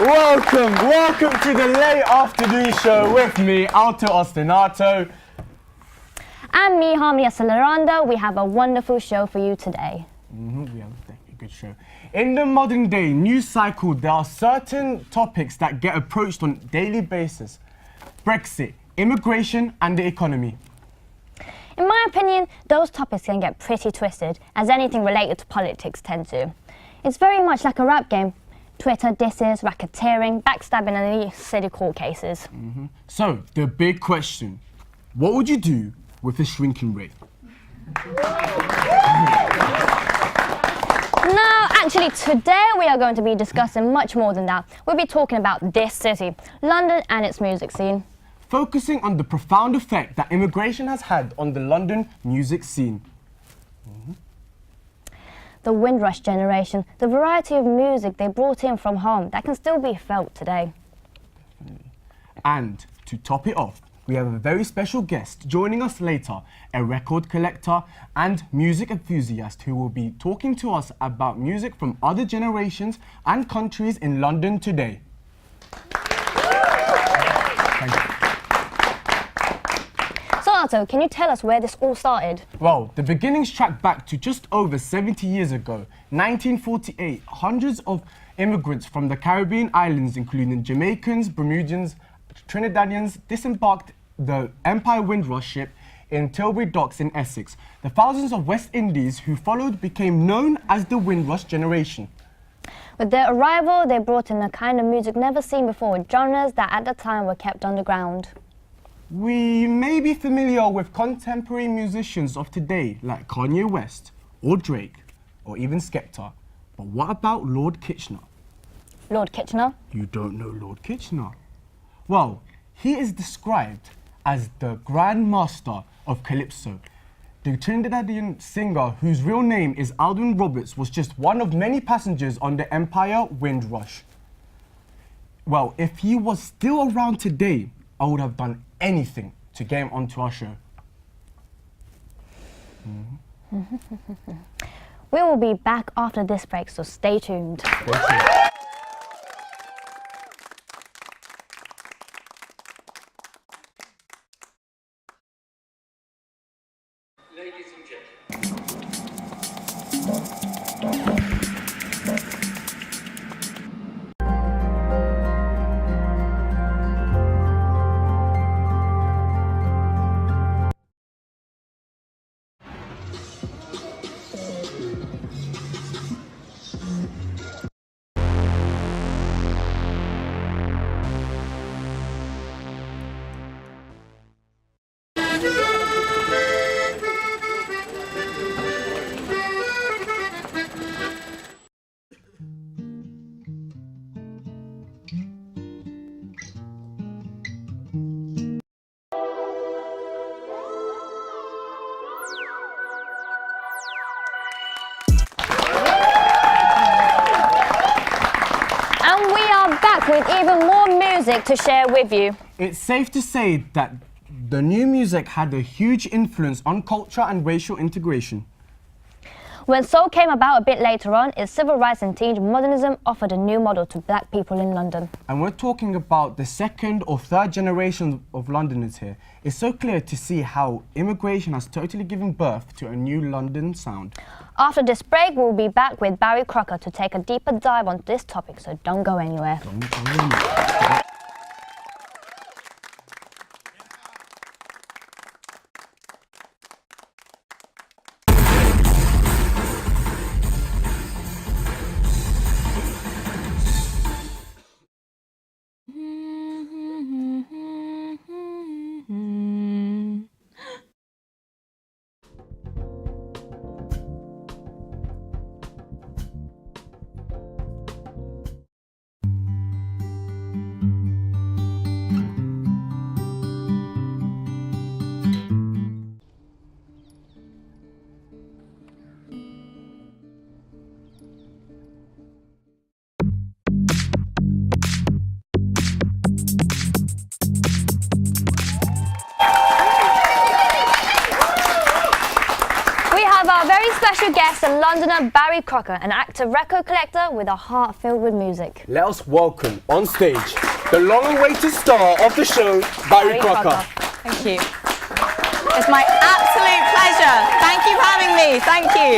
Welcome to the late afternoon show with me, Alto Ostinato. And me, Harmony Acelerando. We have a wonderful show for you today. We have a good show. In the modern day news cycle, there are certain topics that get approached on a daily basis. Brexit, immigration, and the economy. In my opinion, those topics can get pretty twisted, as anything related to politics tend to. It's very much like a rap game. Twitter disses, racketeering, backstabbing, and the city court cases. So, the big question, what would you do with a shrinking rate? No, actually, today we are going to be discussing much more than that. We'll be talking about this city, London, and its music scene. Focusing on the profound effect that immigration has had on the London music scene. The Windrush generation, the variety of music they brought in from home that can still be felt today. And to top it off, we have a very special guest joining us later, a record collector and music enthusiast who will be talking to us about music from other generations and countries in London today. Thank you. So Alto, can you tell us where this all started? Well, the beginnings track back to just over 70 years ago, 1948. Hundreds of immigrants from the Caribbean islands, including Jamaicans, Bermudians, Trinidadians, disembarked the Empire Windrush ship in Tilbury Docks in Essex. The thousands of West Indies who followed became known as the Windrush generation. With their arrival, they brought in a kind of music never seen before, genres that at the time were kept underground. We may be familiar with contemporary musicians of today like Kanye West or Drake or even Skepta, but what about Lord Kitchener? Lord Kitchener? You don't know Lord Kitchener? Well, he is described as the Grand Master of Calypso. The Trinidadian singer, whose real name is Alden Roberts, was just one of many passengers on the Empire Windrush. Well, if he was still around today, I would have done anything to get him onto our show. We will be back after this break, so stay tuned. Ladies and gentlemen. And we are back with even more music to share with you. It's safe to say that the new music had a huge influence on culture and racial integration. When soul came about a bit later on, its civil rights and teen modernism offered a new model to black people in London. And we're talking about the second or third generation of Londoners here. It's so clear to see how immigration has totally given birth to a new London sound. After this break, we'll be back with Barry Crocker to take a deeper dive on this topic, so don't go anywhere. special guest, a Londoner Barry Crocker, an active record collector with a heart filled with music. Let us welcome on stage the long-awaited star of the show, Barry Crocker. Thank you. It's my absolute pleasure. Thank you for having me. Thank you.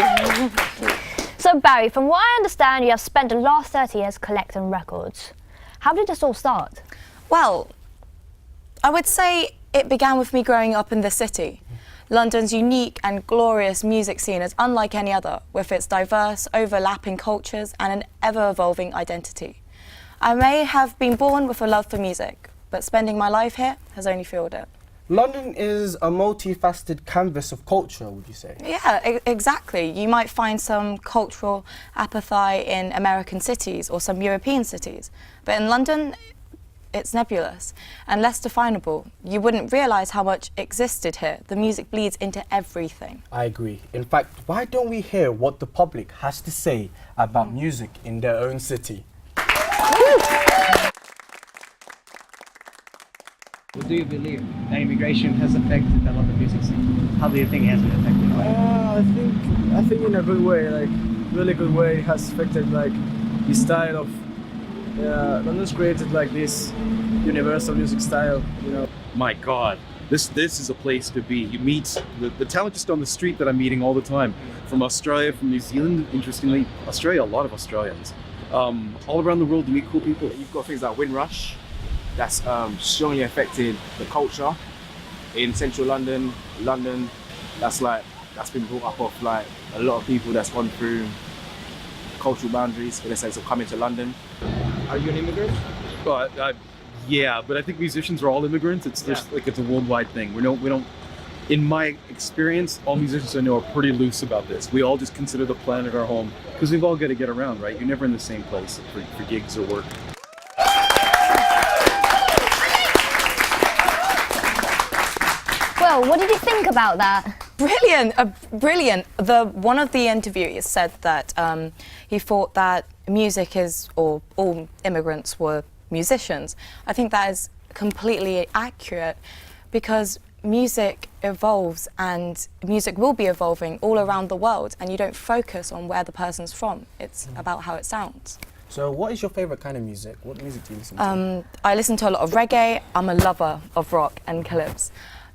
So Barry, from what I understand, you have spent the last 30 years collecting records. How did this all start? Well, I would say it began with me growing up in the city. London's unique and glorious music scene is unlike any other, with its diverse, overlapping cultures and an ever-evolving identity. I may have been born with a love for music, but spending my life here has only fueled it. London is a multifaceted canvas of culture, would you say? Yeah, exactly. You might find some cultural apathy in American cities or some European cities, but in London, it's nebulous and less definable. You wouldn't realise how much existed here. The music bleeds into everything. I agree. In fact, why don't we hear what the public has to say about music in their own city? What do you believe that immigration has affected a lot of music scene? How do you think it has been affected by it? I think in a good way, like really good way. It has affected like the style of London's created like this universal music style, you know. My God, this is a place to be. You meet the talent just on the street that I'm meeting all the time, from Australia, from New Zealand. Interestingly, Australia, a lot of Australians. All around the world, you meet cool people. You've got things like Windrush, that's strongly affected the culture in central London. That's been brought up of like a lot of people that's gone through cultural boundaries in the sense of coming to London. Are you an immigrant? But yeah, but I think musicians are all immigrants. It's just like it's a worldwide thing. We don't. In my experience, all musicians I know are pretty loose about this. We all just consider the planet our home because we've all got to get around, right? You're never in the same place for gigs or work. Well, what did you think about that? Brilliant, brilliant. One of the interviewees said that he thought that music is, or all immigrants were musicians. I think that is completely accurate because music evolves and music will be evolving all around the world, and you don't focus on where the person's from. It's about how it sounds. So what is your favourite kind of music? What music do you listen to? I listen to a lot of reggae. I'm a lover of rock and calypso.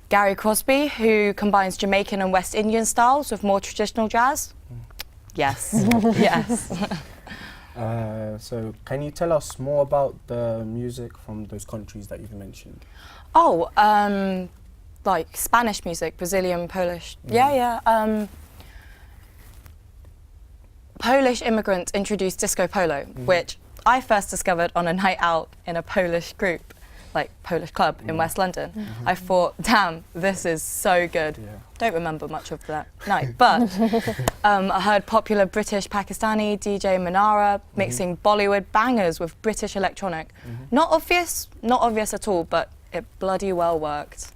Gary Crosby, who combines Jamaican and West Indian styles with more traditional jazz. Yes, yes. So can you tell us more about the music from those countries that you've mentioned? Oh, like Spanish music, Brazilian, Polish. Yeah. Polish immigrants introduced disco polo, which I first discovered on a night out in a Polish group, like Polish club in West London. I thought, damn, this is so good. Yeah. Don't remember much of that night, but I heard popular British Pakistani DJ Manara mixing Bollywood bangers with British electronic. Not obvious at all, but it bloody well worked.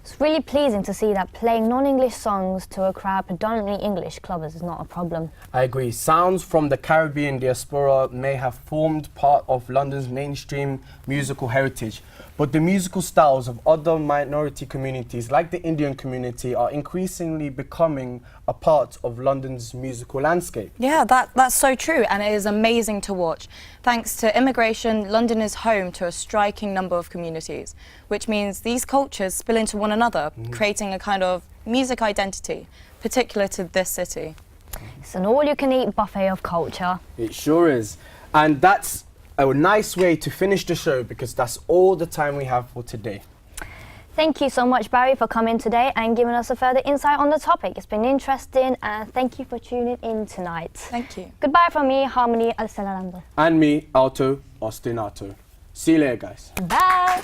It's really pleasing to see that playing non-English songs to a crowd predominantly English clubbers is not a problem. I agree. Sounds from the Caribbean diaspora may have formed part of London's mainstream musical heritage, but the musical styles of other minority communities, like the Indian community, are increasingly becoming a part of London's musical landscape. Yeah, that's so true, and it is amazing to watch. Thanks to immigration, London is home to a striking number of communities, which means these cultures spill into one another, creating a kind of music identity, particular to this city. It's an all-you-can-eat buffet of culture. It sure is. And that's a nice way to finish the show because that's all the time we have for today. Thank you so much, Barry, for coming today and giving us a further insight on the topic. It's been interesting, and thank you for tuning in tonight. Thank you. Goodbye from me, Harmony Alcelarando. And me, Alto Ostinato. See you later, guys. Bye.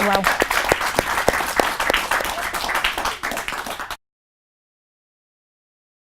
Well.